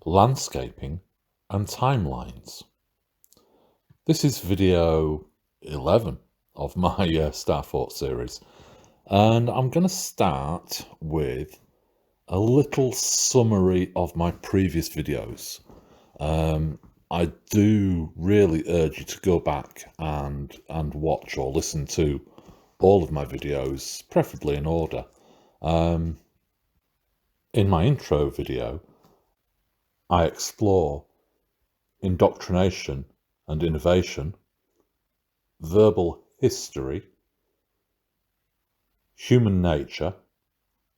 landscaping and timelines. This is video 11 of my StarForts series, and I'm going to start with a little summary of my previous videos. I do really urge you to go back and watch or listen to all of my videos, preferably in order. In my intro video, I explore indoctrination and innovation, verbal history, human nature,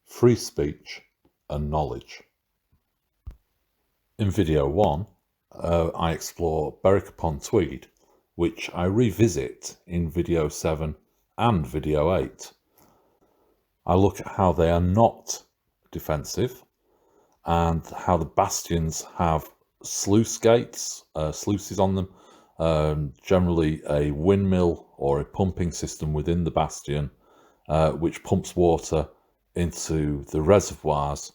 free speech, and knowledge. In video 1, I explore Berwick-upon-Tweed, which I revisit in video 7 and video 8. I look at how they are not defensive and how the bastions have sluice gates, sluices on them, generally a windmill or a pumping system within the bastion, which pumps water into the reservoirs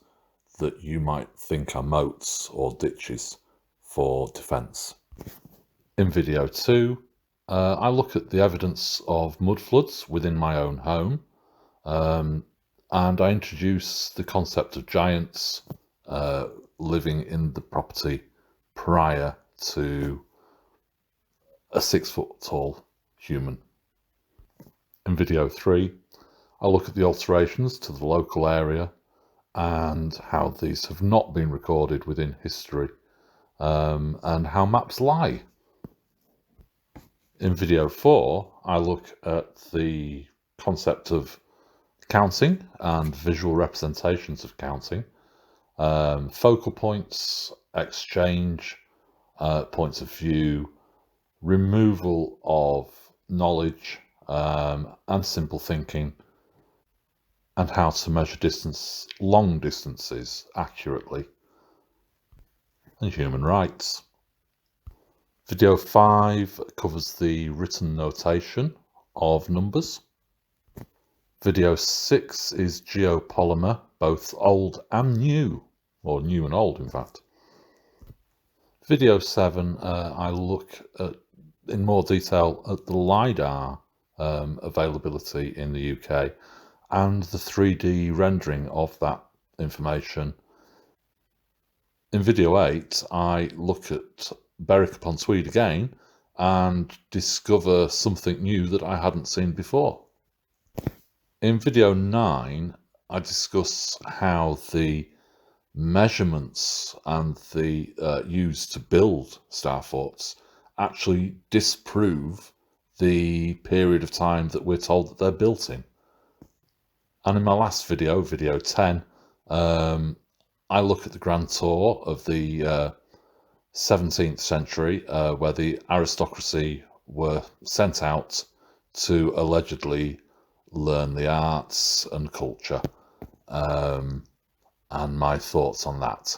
that you might think are moats or ditches for defence. In video 2, I look at the evidence of mud floods within my own home, and I introduce the concept of giants living in the property prior to a 6-foot-tall human. In video 3, I look at the alterations to the local area and how these have not been recorded within history, and how maps lie. In video 4, I look at the concept of counting and visual representations of counting, focal points, exchange, points of view, removal of knowledge, and simple thinking, and how to measure long distances accurately, and human rights. Video 5 covers the written notation of numbers. Video 6 is geopolymer, both old and new, or new and old in fact. Video 7, I look at, in more detail at the LiDAR availability in the UK and the 3D rendering of that information. In video 8, I look at Berwick-upon-Tweed again and discover something new that I hadn't seen before. In video 9, I discuss how the measurements and the used to build StarForts actually disprove the period of time that we're told that they're built in. And in my last video, video 10, I look at the grand tour of the 17th century, where the aristocracy were sent out to allegedly learn the arts and culture, and my thoughts on that.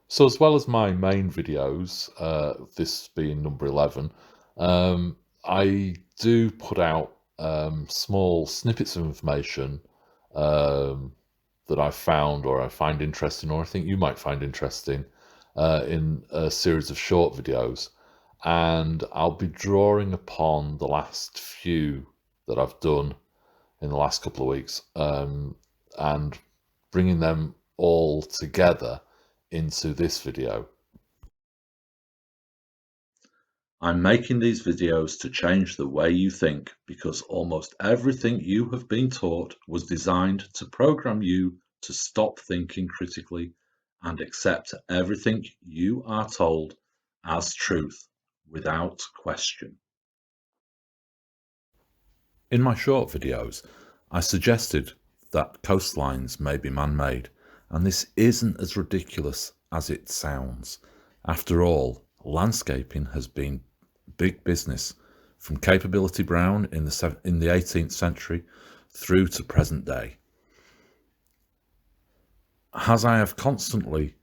So as well as my main videos, this being number 11, I do put out small snippets of information that I've found or I find interesting, or I think you might find interesting, in a series of short videos. And I'll be drawing upon the last few that I've done in the last couple of weeks, and bringing them all together into this video. I'm making these videos to change the way you think, because almost everything you have been taught was designed to program you to stop thinking critically and accept everything you are told as truth without question. In my short videos, I suggested that coastlines may be man-made, and this isn't as ridiculous as it sounds. After all, landscaping has been big business from Capability Brown in the 18th century through to present day. As I have constantly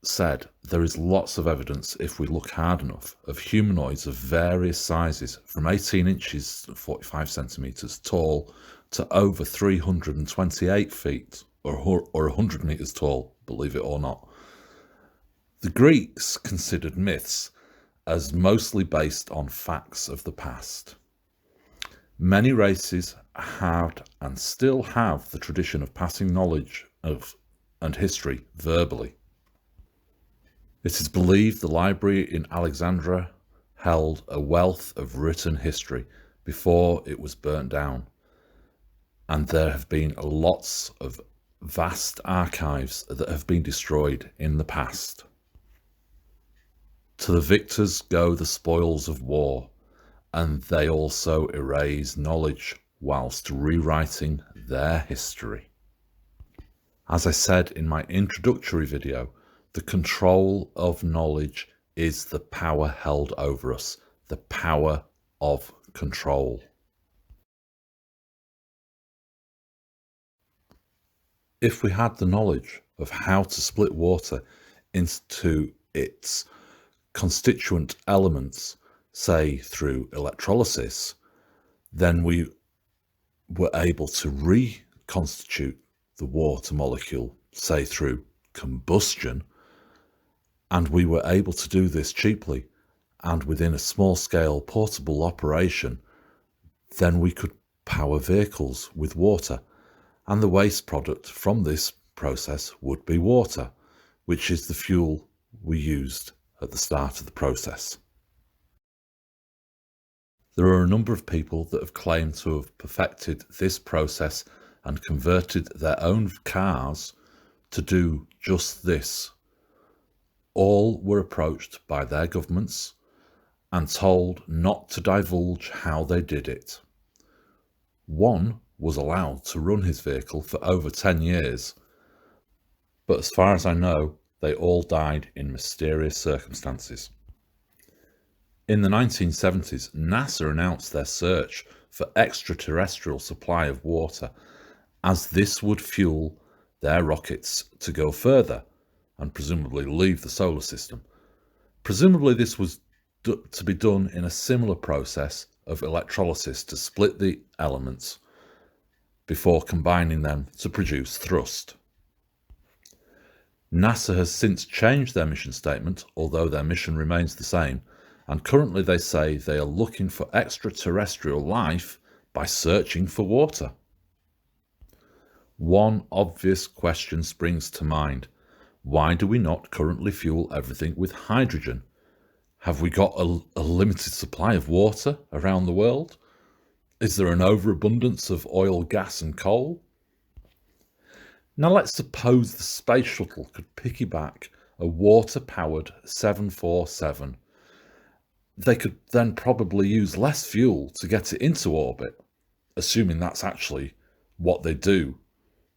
said, there is lots of evidence, if we look hard enough, of humanoids of various sizes, from 18 inches, 45 centimetres tall, to over 328 feet, or 100 meters tall, believe it or not. The Greeks considered myths as mostly based on facts of the past. Many races had and still have the tradition of passing knowledge of and history verbally. It is believed the library in Alexandria held a wealth of written history before it was burnt down, and there have been lots of vast archives that have been destroyed in the past. To the victors go the spoils of war, and they also erase knowledge whilst rewriting their history. As I said in my introductory video, the control of knowledge is the power held over us, the power of control. If we had the knowledge of how to split water into its constituent elements, say through electrolysis, then we were able to reconstitute the water molecule, say through combustion, and we were able to do this cheaply and within a small-scale portable operation, then we could power vehicles with water, and the waste product from this process would be water, which is the fuel we used at the start of the process. There are a number of people that have claimed to have perfected this process and converted their own cars to do just this. All were approached by their governments and told not to divulge how they did it. One was allowed to run his vehicle for over 10 years, but as far as I know, they all died in mysterious circumstances. In the 1970s, NASA announced their search for extraterrestrial supply of water, as this would fuel their rockets to go further and presumably leave the solar system. Presumably this was to be done in a similar process of electrolysis to split the elements before combining them to produce thrust. NASA has since changed their mission statement, although their mission remains the same, and currently they say they are looking for extraterrestrial life by searching for water. One obvious question springs to mind. Why do we not currently fuel everything with hydrogen? Have we got a limited supply of water around the world? Is there an overabundance of oil, gas and coal? Now let's suppose the space shuttle could piggyback a water-powered 747. They could then probably use less fuel to get it into orbit, assuming that's actually what they do,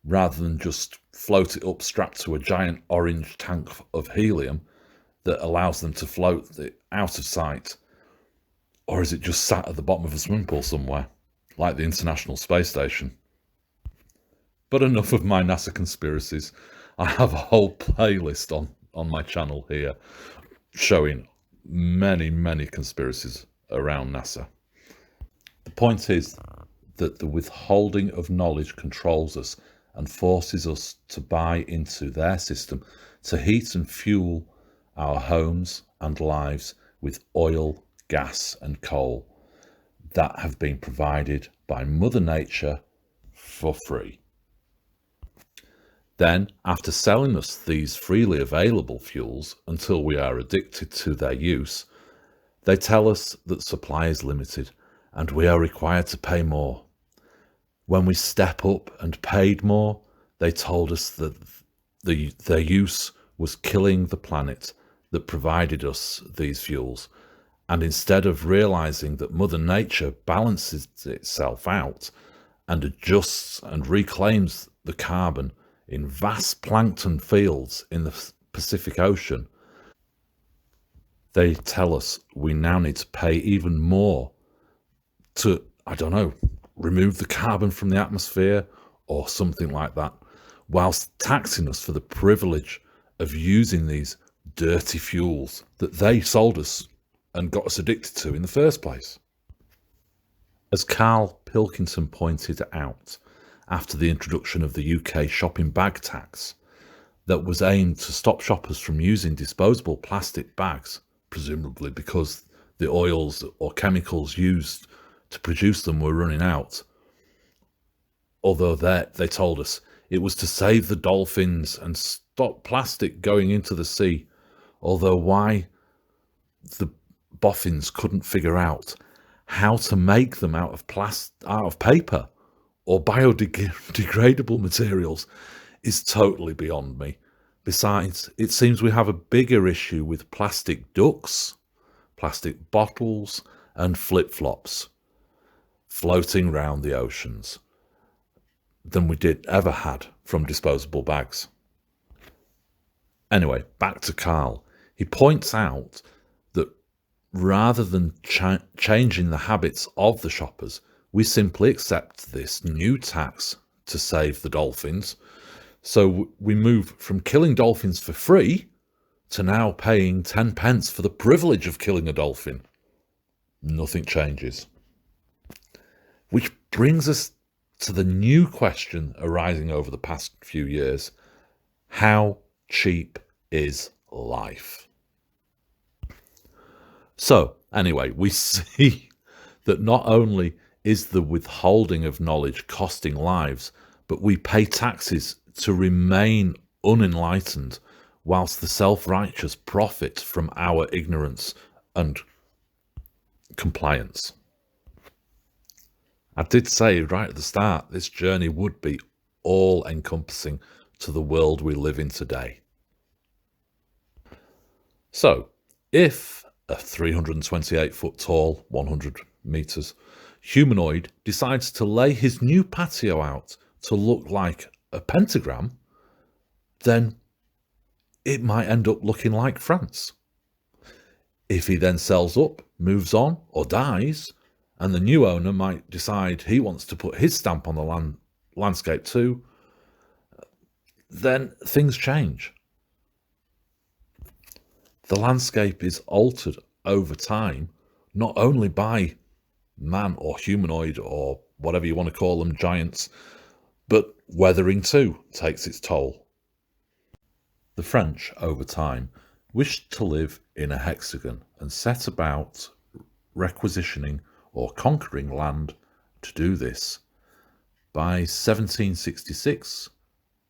rather than just float it up strapped to a giant orange tank of helium that allows them to float it out of sight. Or is it just sat at the bottom of a swimming pool somewhere, like the International Space Station? But enough of my NASA conspiracies. I have a whole playlist on my channel here showing many conspiracies around NASA. The point is that the withholding of knowledge controls us and forces us to buy into their system to heat and fuel our homes and lives with oil, gas and coal that have been provided by Mother Nature for free. Then, after selling us these freely available fuels until we are addicted to their use, they tell us that supply is limited and we are required to pay more. When we step up and paid more, they told us that their use was killing the planet that provided us these fuels. And instead of realizing that Mother Nature balances itself out and adjusts and reclaims the carbon in vast plankton fields in the Pacific Ocean, they tell us we now need to pay even more to, I don't know, remove the carbon from the atmosphere or something like that, whilst taxing us for the privilege of using these dirty fuels that they sold us and got us addicted to in the first place. As Karl Pilkington pointed out, after the introduction of the UK shopping bag tax that was aimed to stop shoppers from using disposable plastic bags, presumably because the oils or chemicals used to produce them were running out. Although they told us it was to save the dolphins and stop plastic going into the sea. Although why the boffins couldn't figure out how to make them out of paper or biodegradable materials is totally beyond me. Besides, it seems we have a bigger issue with plastic ducks, plastic bottles, and flip-flops floating round the oceans than we did ever had from disposable bags. Anyway, back to Karl. He points out that rather than changing the habits of the shoppers, we simply accept this new tax to save the dolphins. So we move from killing dolphins for free to now paying 10 pence for the privilege of killing a dolphin. Nothing changes. Which brings us to the new question arising over the past few years. How cheap is life? So, anyway, we see that not only is the withholding of knowledge costing lives, but we pay taxes to remain unenlightened, whilst the self-righteous profit from our ignorance and compliance. I did say right at the start, this journey would be all-encompassing to the world we live in today. So, if a 328-foot tall, 100 metres, humanoid decides to lay his new patio out to look like a pentagram, then it might end up looking like France. If he then sells up, moves on, or dies, and the new owner might decide he wants to put his stamp on the landscape too, then things change. The landscape is altered over time, not only by man or humanoid or whatever you want to call them, giants, but weathering too takes its toll. The French, over time, wished to live in a hexagon and set about requisitioning or conquering land to do this. By 1766,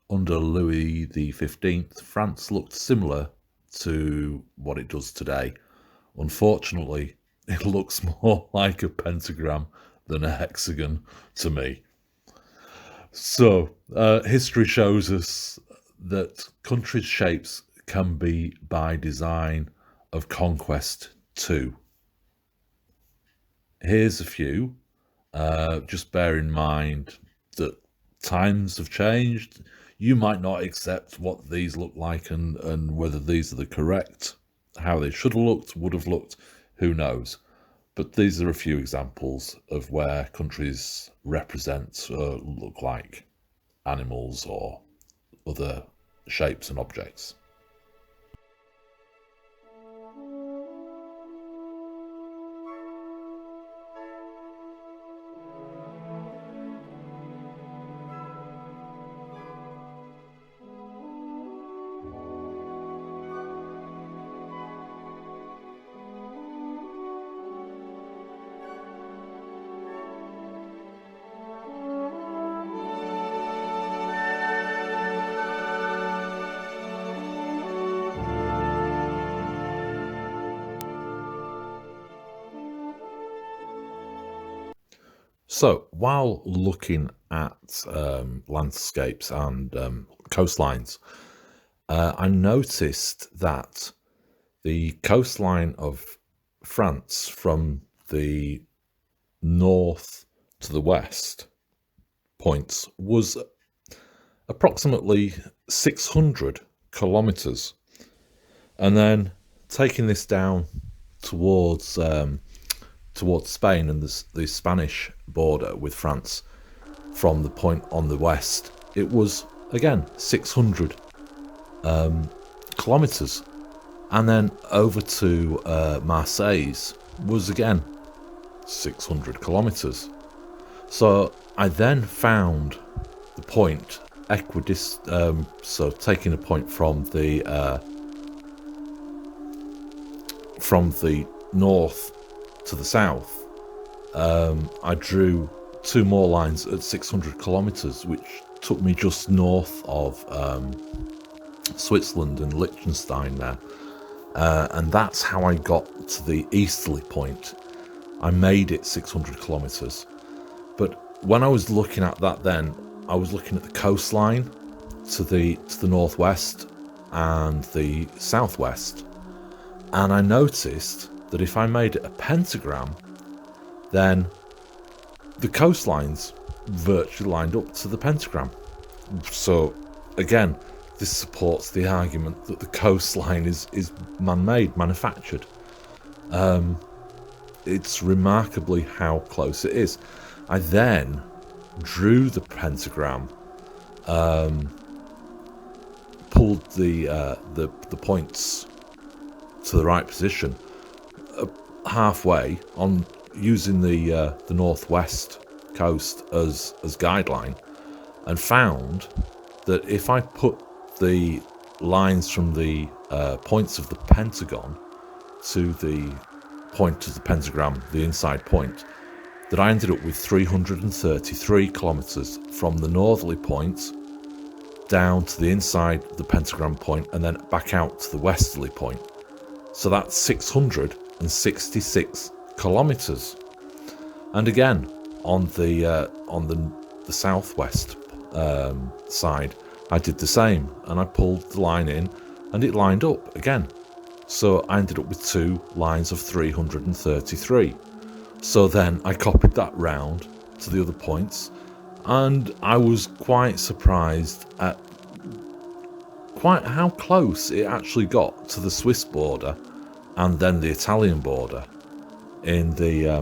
under Louis XV, France looked similar to what it does today. Unfortunately, it looks more like a pentagram than a hexagon to me. So, history shows us that countries' shapes can be by design of conquest too. Here's a few. Just bear in mind that times have changed. You might not accept what these look like and whether these are the correct, how they should have looked, would have looked, who knows. But these are a few examples of where countries represent or look like animals or other shapes and objects. So, while looking at landscapes and coastlines, I noticed that the coastline of France from the north to the west points was approximately 600 kilometres. And then taking this down towards Spain and the Spanish border with France from the point on the west, it was again 600 kilometres, and then over to Marseille was again 600 kilometres. So I then found the point so taking a point from the north to the south, I drew two more lines at 600 kilometers, which took me just north of Switzerland and Liechtenstein there. And that's how I got to the easterly point. I made it 600 kilometers. But when I was looking at that then, I was looking at the coastline to the northwest and the southwest. And I noticed that if I made it a pentagram, then the coastlines virtually lined up to the pentagram. So again, this supports the argument that the coastline is man-made, manufactured. It's remarkably how close it is. I then drew the pentagram, pulled the points to the right position, halfway on, using the northwest coast as guideline, and found that if I put the lines from the points of the pentagon to the point of the pentagram, the inside point, that I ended up with 333 kilometers from the northerly point down to the inside the pentagram point and then back out to the westerly point. So that's 666 kilometers. And again, on the southwest side, I did the same, and I pulled the line in and it lined up again. So I ended up with two lines of 333. So then I copied that round to the other points, and I was quite surprised at quite how close it actually got to the Swiss border and then the Italian border in the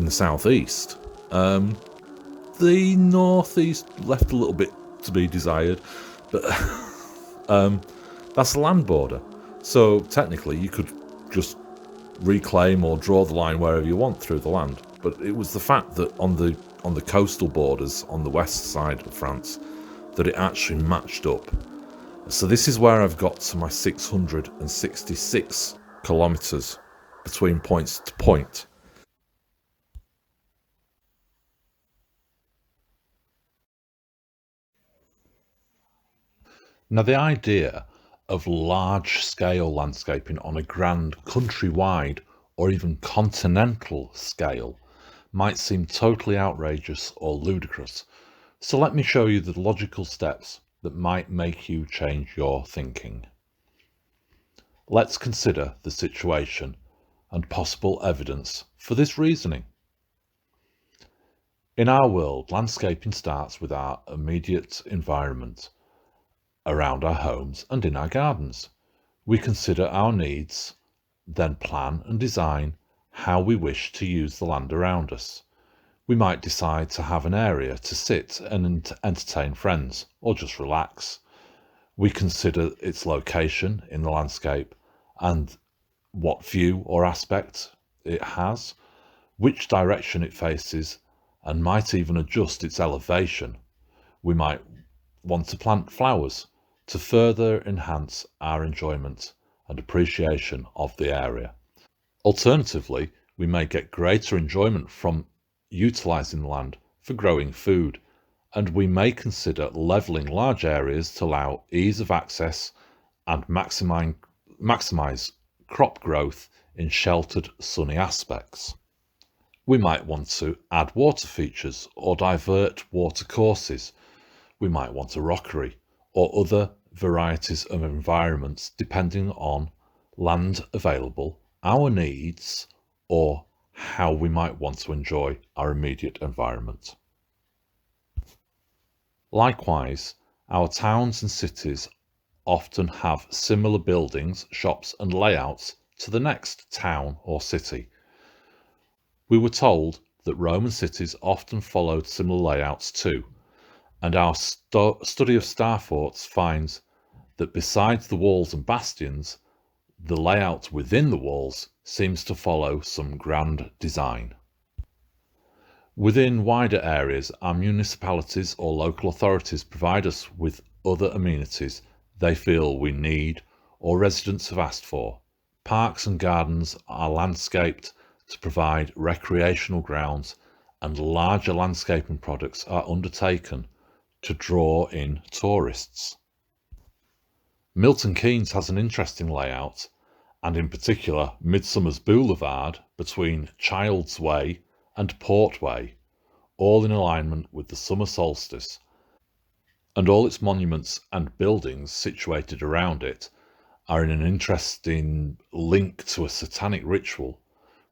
southeast. The northeast left a little bit to be desired, but that's the land border. So technically you could just reclaim or draw the line wherever you want through the land. But it was the fact that on the coastal borders on the west side of France that it actually matched up. So this is where I've got to my 666 kilometers between points to point. Now, the idea of large-scale landscaping on a grand countrywide or even continental scale might seem totally outrageous or ludicrous. So let me show you the logical steps that might make you change your thinking. Let's consider the situation and possible evidence for this reasoning. In our world, landscaping starts with our immediate environment, around our homes and in our gardens. We consider our needs, then plan and design how we wish to use the land around us. We might decide to have an area to sit and entertain friends or just relax. We consider its location in the landscape and what view or aspect it has, which direction it faces, and might even adjust its elevation. We might want to plant flowers to further enhance our enjoyment and appreciation of the area. Alternatively, we may get greater enjoyment from utilising the land for growing food, and we may consider levelling large areas to allow ease of access and maximise crop growth in sheltered, sunny aspects. We might want to add water features or divert water courses. We might want a rockery or other varieties of environments depending on land available, our needs, or how we might want to enjoy our immediate environment. Likewise, our towns and cities often have similar buildings, shops and layouts to the next town or city. We were told that Roman cities often followed similar layouts too, and our study of StarForts finds that besides the walls and bastions, the layout within the walls seems to follow some grand design. Within wider areas, our municipalities or local authorities provide us with other amenities they feel we need or residents have asked for. Parks and gardens are landscaped to provide recreational grounds, and larger landscaping projects are undertaken to draw in tourists. Milton Keynes has an interesting layout, and in particular Midsummer's Boulevard between Child's Way and Port Way, all in alignment with the summer solstice, and all its monuments and buildings situated around it are in an interesting link to a satanic ritual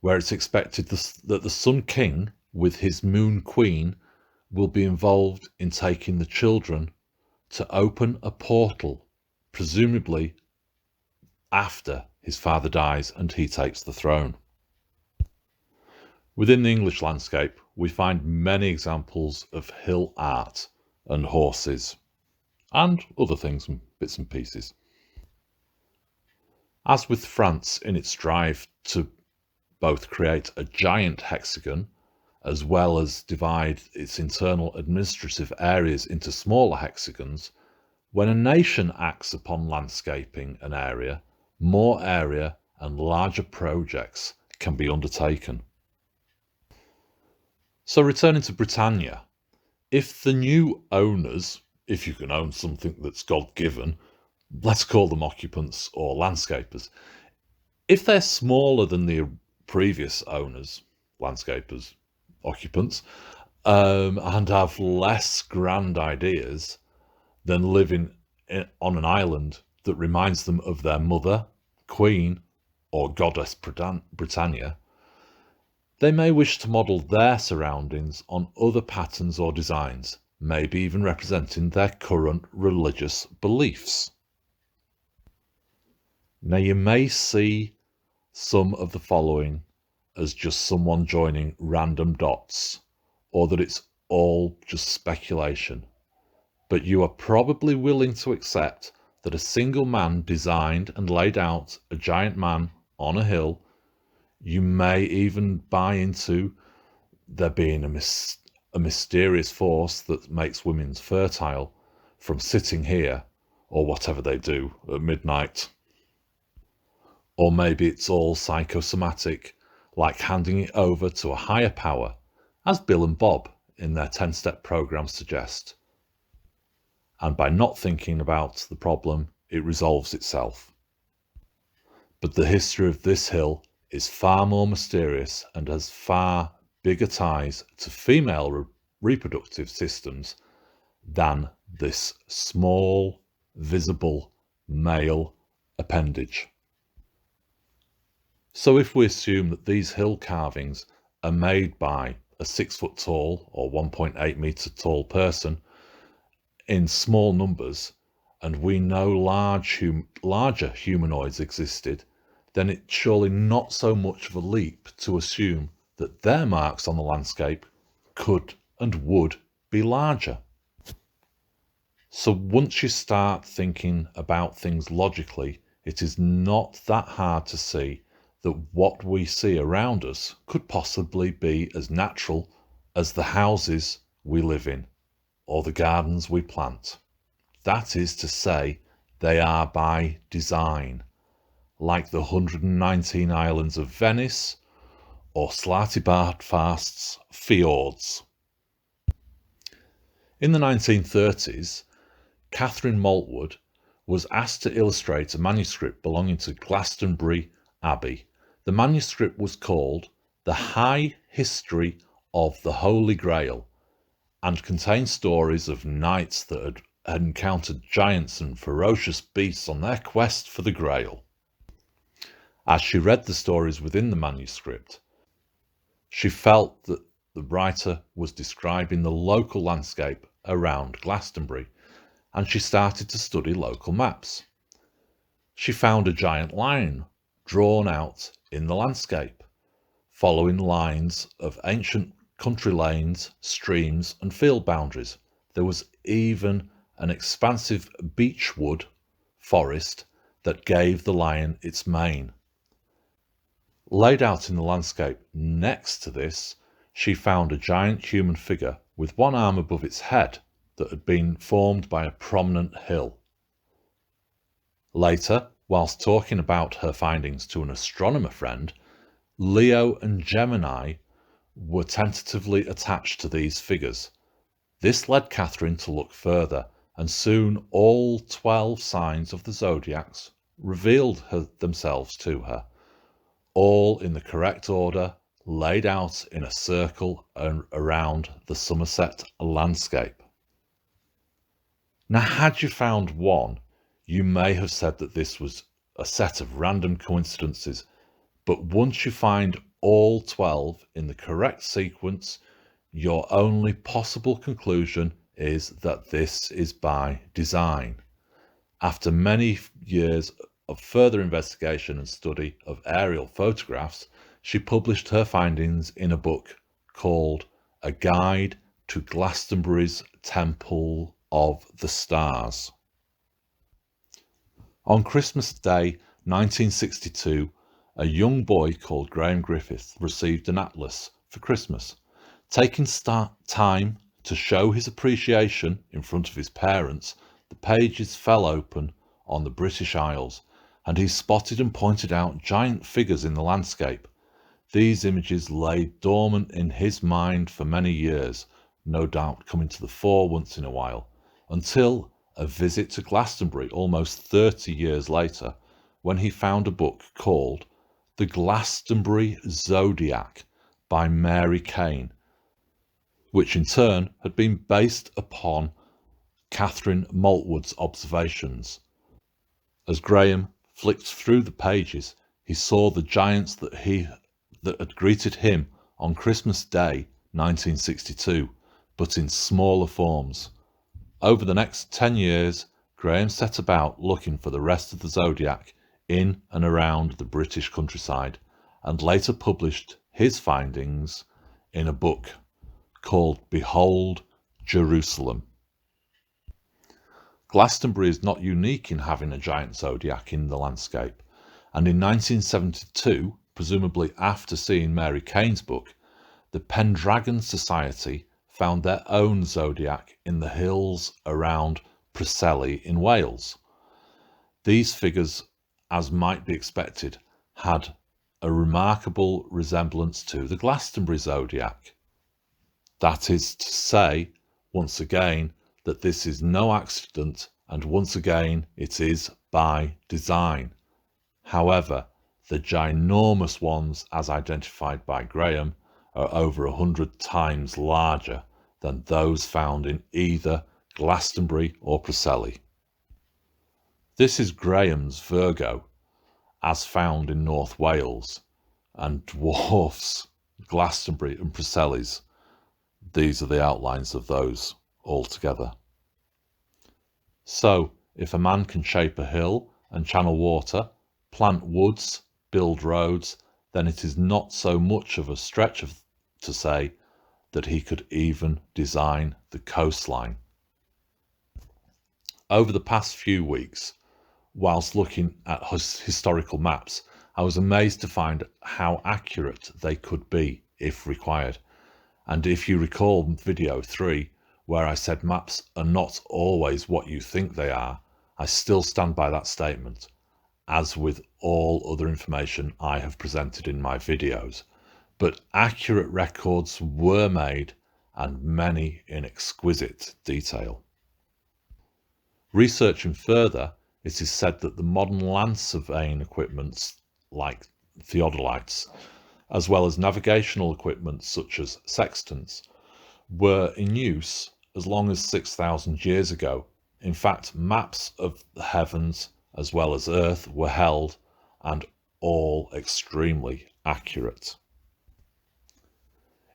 where it's expected that the Sun King with his Moon Queen will be involved in taking the children to open a portal, presumably after his father dies and he takes the throne. Within the English landscape, we find many examples of hill art and horses, and other things and bits and pieces. As with France in its drive to both create a giant hexagon as well as divide its internal administrative areas into smaller hexagons, when a nation acts upon landscaping an area, more area and larger projects can be undertaken. So returning to Britannia, if the new owners, if you can own something that's God-given, let's call them occupants or landscapers, if they're smaller than the previous owners, landscapers, occupants, and have less grand ideas than living on an island that reminds them of their mother, queen, or goddess Britannia, they may wish to model their surroundings on other patterns or designs, maybe even representing their current religious beliefs. Now you may see some of the following as just someone joining random dots, or that it's all just speculation, but you are probably willing to accept that a single man designed and laid out a giant man on a hill. You may even buy into there being a mysterious force that makes women fertile from sitting here, or whatever they do at midnight. Or maybe it's all psychosomatic, like handing it over to a higher power, as Bill and Bob in their 10-step program suggest. And by not thinking about the problem, it resolves itself. But the history of this hill is far more mysterious and has far bigger ties to female reproductive systems than this small, visible male appendage. So if we assume that these hill carvings are made by a 6 foot tall or 1.8 meter tall person in small numbers, and we know larger humanoids existed, then it's surely not so much of a leap to assume that their marks on the landscape could and would be larger. So once you start thinking about things logically, it is not that hard to see that what we see around us could possibly be as natural as the houses we live in or the gardens we plant. That is to say, they are by design, like the 119 islands of Venice or Slartibartfast's fjords. In the 1930s, Catherine Maltwood was asked to illustrate a manuscript belonging to Glastonbury Abbey. The manuscript was called The High History of the Holy Grail and contained stories of knights that had encountered giants and ferocious beasts on their quest for the Grail. As she read the stories within the manuscript, she felt that the writer was describing the local landscape around Glastonbury, and she started to study local maps. She found a giant line drawn out in the landscape, following lines of ancient country lanes, streams, and field boundaries. There was even an expansive beechwood forest that gave the lion its mane. Laid out in the landscape next to this, she found a giant human figure with one arm above its head that had been formed by a prominent hill. Later, whilst talking about her findings to an astronomer friend, Leo and Gemini were tentatively attached to these figures. This led Catherine to look further, and soon all 12 signs of the zodiacs revealed themselves to her, all in the correct order, laid out in a circle around the Somerset landscape. Now, had you found one, you may have said that this was a set of random coincidences, but once you find all 12 in the correct sequence, your only possible conclusion is that this is by design. After many years of further investigation and study of aerial photographs, she published her findings in a book called A Guide to Glastonbury's Temple of the Stars. On Christmas Day 1962, a young boy called Graham Griffith received an atlas for Christmas. Taking time to show his appreciation in front of his parents, the pages fell open on the British Isles, and he spotted and pointed out giant figures in the landscape. These images lay dormant in his mind for many years, no doubt coming to the fore once in a while, until a visit to Glastonbury almost 30 years later, when he found a book called The Glastonbury Zodiac by Mary Kane, which in turn had been based upon Catherine Maltwood's observations. As Graham flicked through the pages, he saw the giants that had greeted him on Christmas Day 1962, but in smaller forms. Over the next 10 years, Graham set about looking for the rest of the zodiac in and around the British countryside, and later published his findings in a book called Behold Jerusalem. Glastonbury is not unique in having a giant zodiac in the landscape, and in 1972, presumably after seeing Mary Kane's book, the Pendragon Society found their own zodiac in the hills around Preseli in Wales. These figures, as might be expected, had a remarkable resemblance to the Glastonbury zodiac. That is to say, once again, that this is no accident, and once again it is by design. However, the ginormous ones, as identified by Graham, are over 100 times larger than those found in either Glastonbury or Preseli. This is Graham's Virgo, as found in North Wales, and dwarfs Glastonbury and Preseli's. These are the outlines of those all together. So, if a man can shape a hill and channel water, plant woods, build roads, then it is not so much of a stretch to say that he could even design the coastline. Over the past few weeks, whilst looking at historical maps, I was amazed to find how accurate they could be if required. And if you recall video 3, where I said maps are not always what you think they are, I still stand by that statement, as with all other information I have presented in my videos. But accurate records were made, and many in exquisite detail. Researching further, it is said that the modern land surveying equipment like theodolites, as well as navigational equipment such as sextants, were in use as long as 6,000 years ago. In fact, maps of the heavens as well as Earth were held, and all extremely accurate.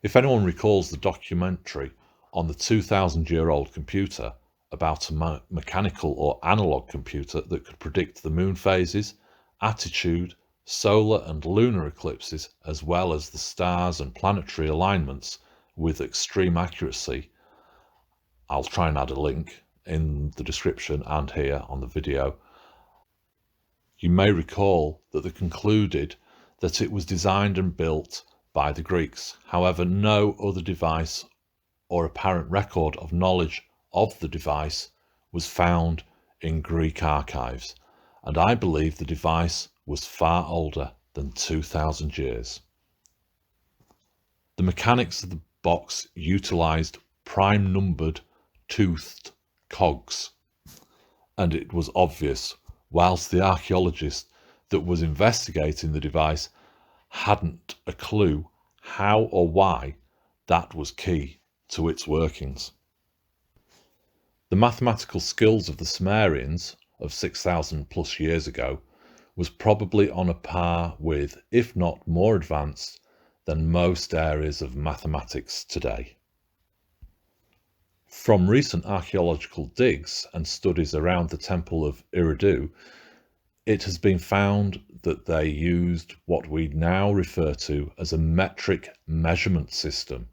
If anyone recalls the documentary on the 2,000-year-old computer about a mechanical or analog computer that could predict the moon phases, attitude, solar and lunar eclipses, as well as the stars and planetary alignments with extreme accuracy, I'll try and add a link in the description and here on the video. You may recall that they concluded that it was designed and built by the Greeks. However, no other device or apparent record of knowledge of the device was found in Greek archives, and I believe the device was far older than 2,000 years. The mechanics of the box utilised prime-numbered toothed cogs, and it was obvious, whilst the archaeologist that was investigating the device hadn't a clue how or why that was key to its workings. The mathematical skills of the Sumerians of 6,000 plus years ago was probably on a par with, if not more advanced, than most areas of mathematics today. From recent archaeological digs and studies around the Temple of Eridu, it has been found that they used what we now refer to as a metric measurement system.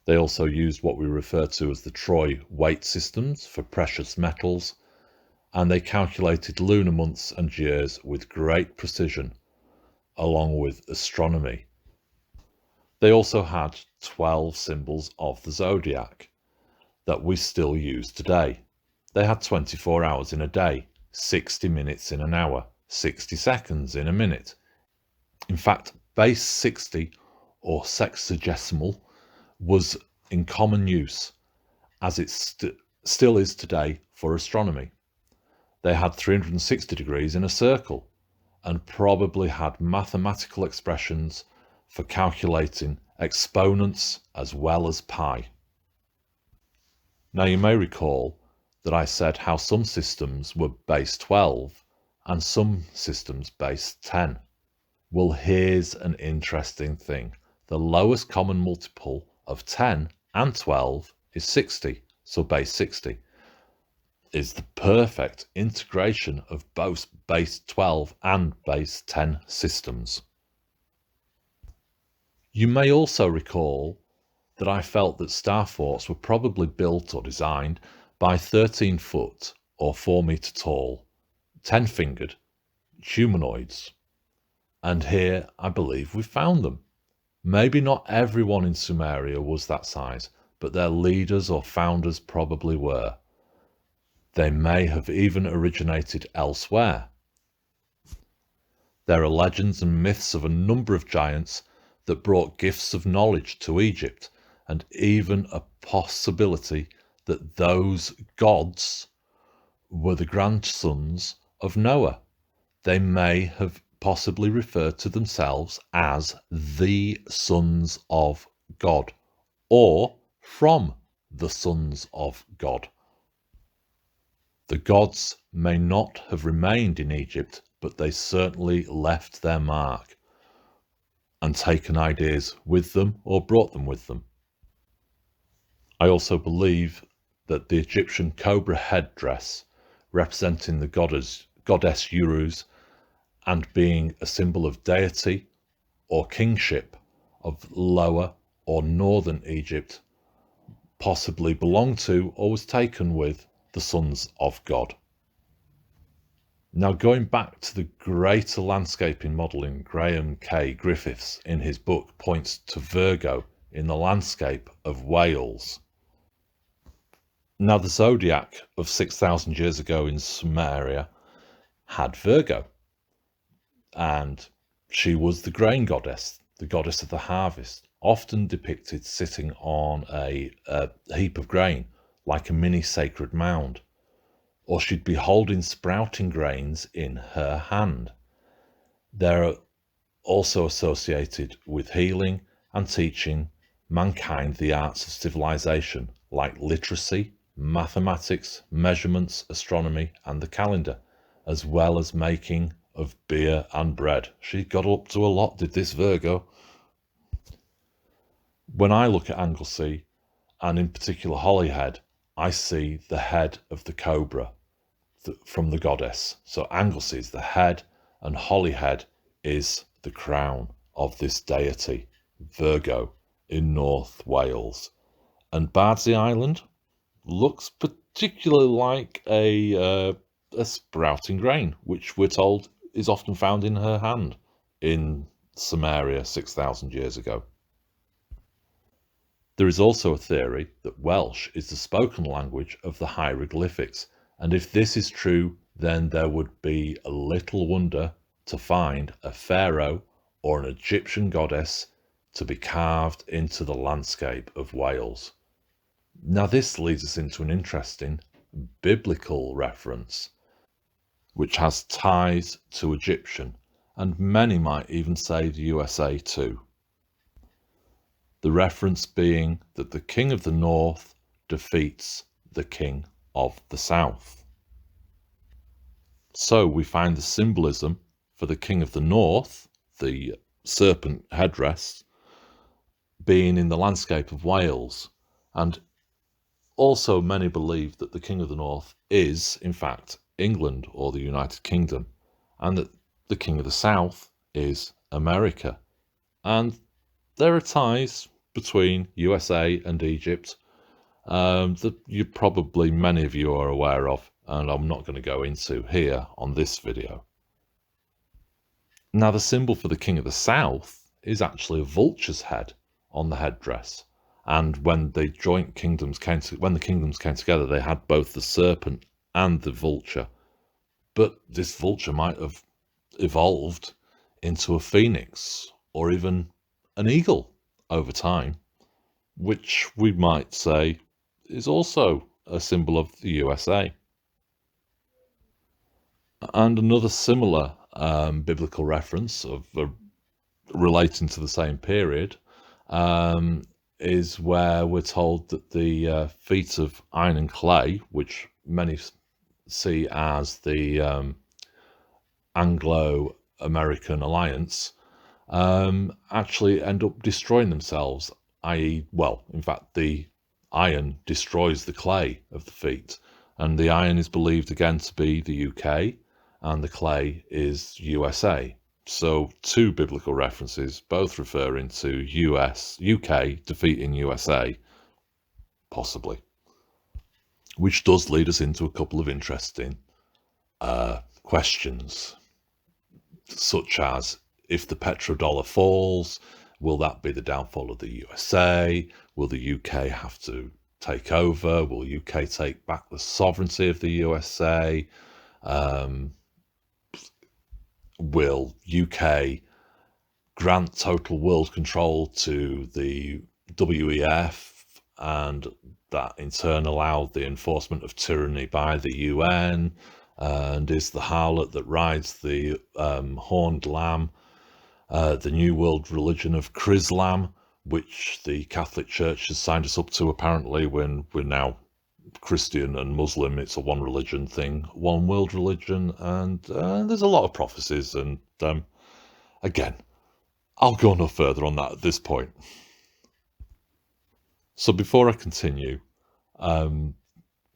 They also used what we refer to as the Troy weight systems for precious metals, and they calculated lunar months and years with great precision, along with astronomy. They also had 12 symbols of the zodiac that we still use today. They had 24 hours in a day, 60 minutes in an hour, 60 seconds in a minute. In fact, base 60 or sexagesimal was in common use, as it still is today for astronomy. They had 360 degrees in a circle and probably had mathematical expressions for calculating exponents as well as pi. Now you may recall that I said how some systems were base 12 and some systems base 10. Well, here's an interesting thing. The lowest common multiple of 10 and 12 is 60, so base 60 is the perfect integration of both base 12 and base 10 systems. You may also recall that I felt that StarForts were probably built or designed by 13 foot or 4 meter tall, 10-fingered humanoids. And here I believe we found them. Maybe not everyone in Sumeria was that size, but their leaders or founders probably were. They may have even originated elsewhere. There are legends and myths of a number of giants that brought gifts of knowledge to Egypt, and even a possibility that those gods were the grandsons of Noah. They may have possibly referred to themselves as the sons of God, or from the sons of God. The gods may not have remained in Egypt, but they certainly left their mark and taken ideas with them or brought them with them. I also believe that the Egyptian cobra headdress, representing the goddess Uruz and being a symbol of deity or kingship of Lower or Northern Egypt, possibly belonged to or was taken with the sons of God. Now, going back to the greater landscaping modelling, Graham K. Griffiths in his book points to Virgo in the landscape of Wales. Now, the zodiac of 6,000 years ago in Sumeria had Virgo, and she was the grain goddess, the goddess of the harvest, often depicted sitting on a heap of grain, like a mini sacred mound, or she'd be holding sprouting grains in her hand. They're also associated with healing and teaching mankind the arts of civilization, like literacy, mathematics, measurements, astronomy, and the calendar, as well as making of beer and bread. She got up to a lot, did this Virgo. When I look at Anglesey, and in particular Holyhead, I see the head of the cobra from the goddess. So Anglesey is the head and Holyhead is the crown of this deity, Virgo, in North Wales. And Bardsey Island looks particularly like a sprouting grain, which we're told is often found in her hand in Samaria 6,000 years ago. There is also a theory that Welsh is the spoken language of the hieroglyphics, and if this is true, then there would be little wonder to find a pharaoh or an Egyptian goddess to be carved into the landscape of Wales. Now this leads us into an interesting biblical reference, which has ties to Egyptian, and many might even say the USA too. The reference being that the king of the north defeats the king of the south. So we find the symbolism for the king of the north, the serpent headdress, being in the landscape of Wales. And also many believe that the king of the north is, in fact, England or the United Kingdom, and that the king of the south is America. And there are ties between USA and Egypt that many of you are aware of, and I'm not going to go into here on this video. Now the symbol for the king of the south is actually a vulture's head on the headdress, and when the kingdoms came together, they had both the serpent and the vulture, but this vulture might have evolved into a phoenix or even an eagle over time, which we might say is also a symbol of the USA. And another similar biblical reference of relating to the same period is where we're told that the feet of iron and clay, which many see as the Anglo-American alliance, actually end up destroying themselves, i.e., well, in fact, the iron destroys the clay of the feet, and the iron is believed again to be the UK, and the clay is USA. So two biblical references, both referring to UK defeating USA, possibly. Which does lead us into a couple of interesting questions, such as, if the petrodollar falls, will that be the downfall of the USA? Will the UK have to take over? Will UK take back the sovereignty of the USA? Will UK grant total world control to the WEF, and that in turn allow the enforcement of tyranny by the UN? And is the harlot that rides the horned lamb the new world religion of Chrislam, which the Catholic Church has signed us up to apparently, when we're now Christian and Muslim, it's a one religion thing, one world religion, and there's a lot of prophecies, and again, I'll go no further on that at this point. So before I continue,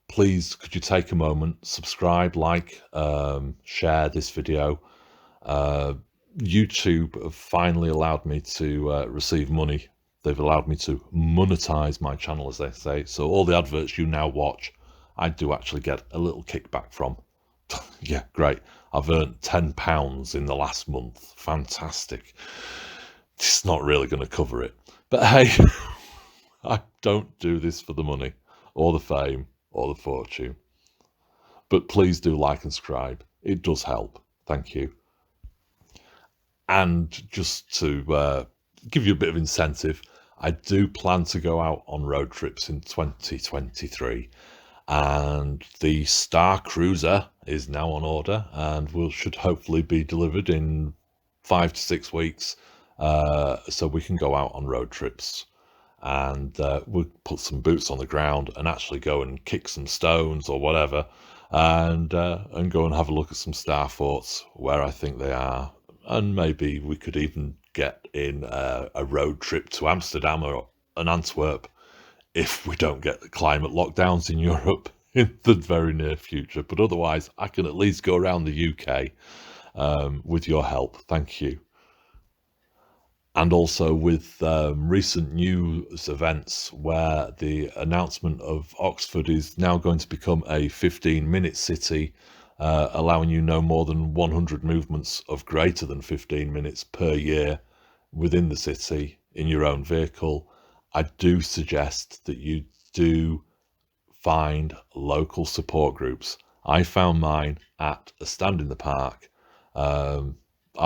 please could you take a moment, subscribe, like, share this video. YouTube have finally allowed me to receive money. They've allowed me to monetize my channel, as they say. So all the adverts you now watch, I do actually get a little kickback from. Yeah, great. I've earned £10 in the last month. Fantastic. It's not really going to cover it. But hey, I don't do this for the money or the fame or the fortune. But please do like and subscribe. It does help. Thank you. And just to give you a bit of incentive, I do plan to go out on road trips in 2023, and the Star Cruiser is now on order and should hopefully be delivered in 5 to 6 weeks, so we can go out on road trips, and we'll put some boots on the ground and actually go and kick some stones or whatever, and go and have a look at some StarForts where I think they are. And maybe we could even get in a road trip to Amsterdam or Antwerp if we don't get the climate lockdowns in Europe in the very near future. But otherwise, I can at least go around the UK with your help. Thank you. And also with recent news events where the announcement of Oxford is now going to become a 15-minute city, allowing you no more than 100 movements of greater than 15 minutes per year, within the city in your own vehicle, I do suggest that you do find local support groups. I found mine at a stand in the park. I'll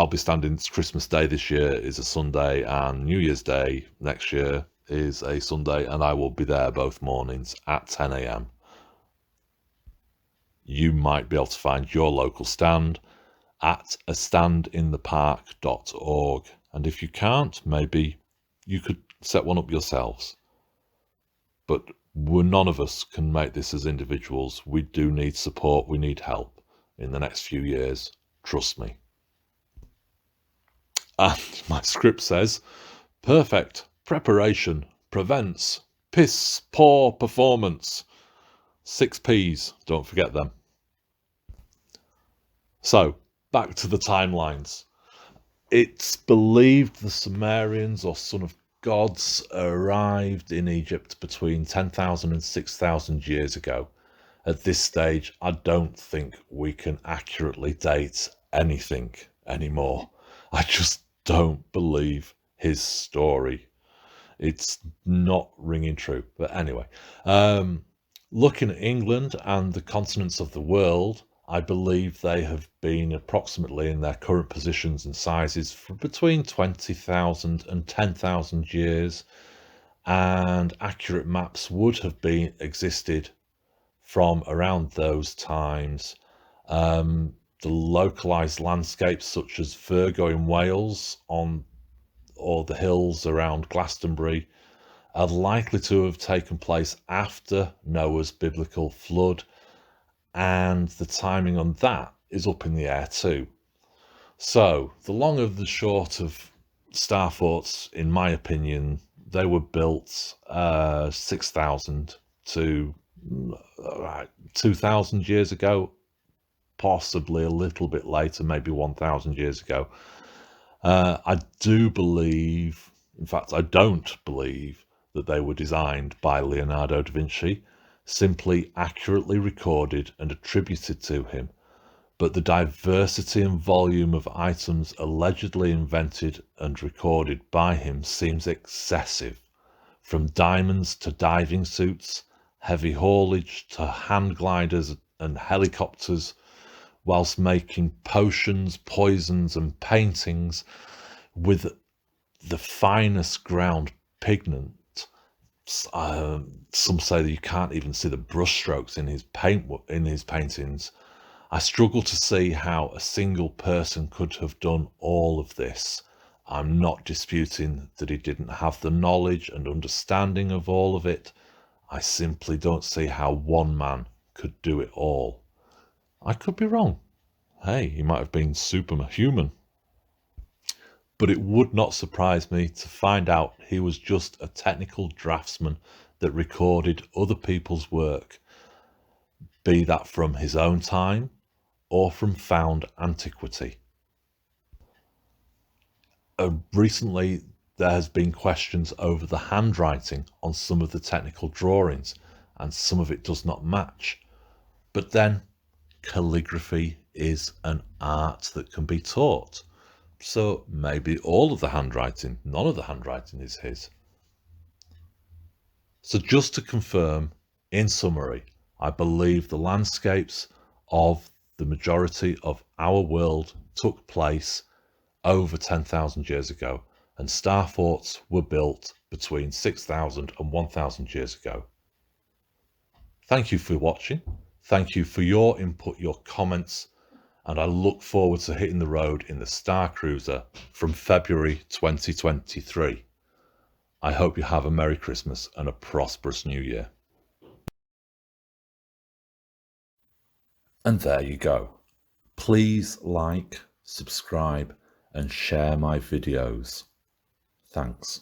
be standing. Christmas Day this year is a Sunday, and New Year's Day next year is a Sunday, and I will be there both mornings at 10 a.m. You might be able to find your local stand at a standinthepark.org. And if you can't, maybe you could set one up yourselves. But none of us can make this as individuals. We do need support. We need help in the next few years. Trust me. And my script says, perfect preparation prevents piss poor performance. 6 P's, don't forget them. So, back to the timelines. It's believed the Sumerians, or son of gods, arrived in Egypt between 10,000 and 6,000 years ago. At this stage, I don't think we can accurately date anything anymore. I just don't believe his story. It's not ringing true. But anyway, looking at England and the continents of the world, I believe they have been approximately in their current positions and sizes for between 20,000 and 10,000 years, and accurate maps would have been existed from around those times. The localized landscapes such as Virgo in Wales or the hills around Glastonbury are likely to have taken place after Noah's biblical flood, and the timing on that is up in the air too. So the long of the short of StarForts, in my opinion, they were built 6,000 to 2,000 years ago, possibly a little bit later, maybe 1,000 years ago. I do believe, in fact, I don't believe that they were designed by Leonardo da Vinci, simply accurately recorded and attributed to him. But the diversity and volume of items allegedly invented and recorded by him seems excessive. From diamonds to diving suits, heavy haulage to hand gliders and helicopters, whilst making potions, poisons and paintings with the finest ground pigment. Some say that you can't even see the brushstrokes in his paintings. I struggle to see how a single person could have done all of this. I'm not disputing that he didn't have the knowledge and understanding of all of it. I simply don't see how one man could do it all. I could be wrong. Hey, he might have been superhuman. But it would not surprise me to find out he was just a technical draftsman that recorded other people's work, be that from his own time or from found antiquity. Recently, there has been questions over the handwriting on some of the technical drawings, and some of it does not match. But then, calligraphy is an art that can be taught. So maybe all of the handwriting, none of the handwriting is his. So just to confirm, in summary, I believe the landscapes of the majority of our world took place over 10,000 years ago, and StarForts were built between 6,000 and 1,000 years ago. Thank you for watching. Thank you for your input, your comments, and I look forward to hitting the road in the Star Cruiser from February 2023. I hope you have a Merry Christmas and a prosperous New Year. And there you go. Please like, subscribe, and share my videos. Thanks.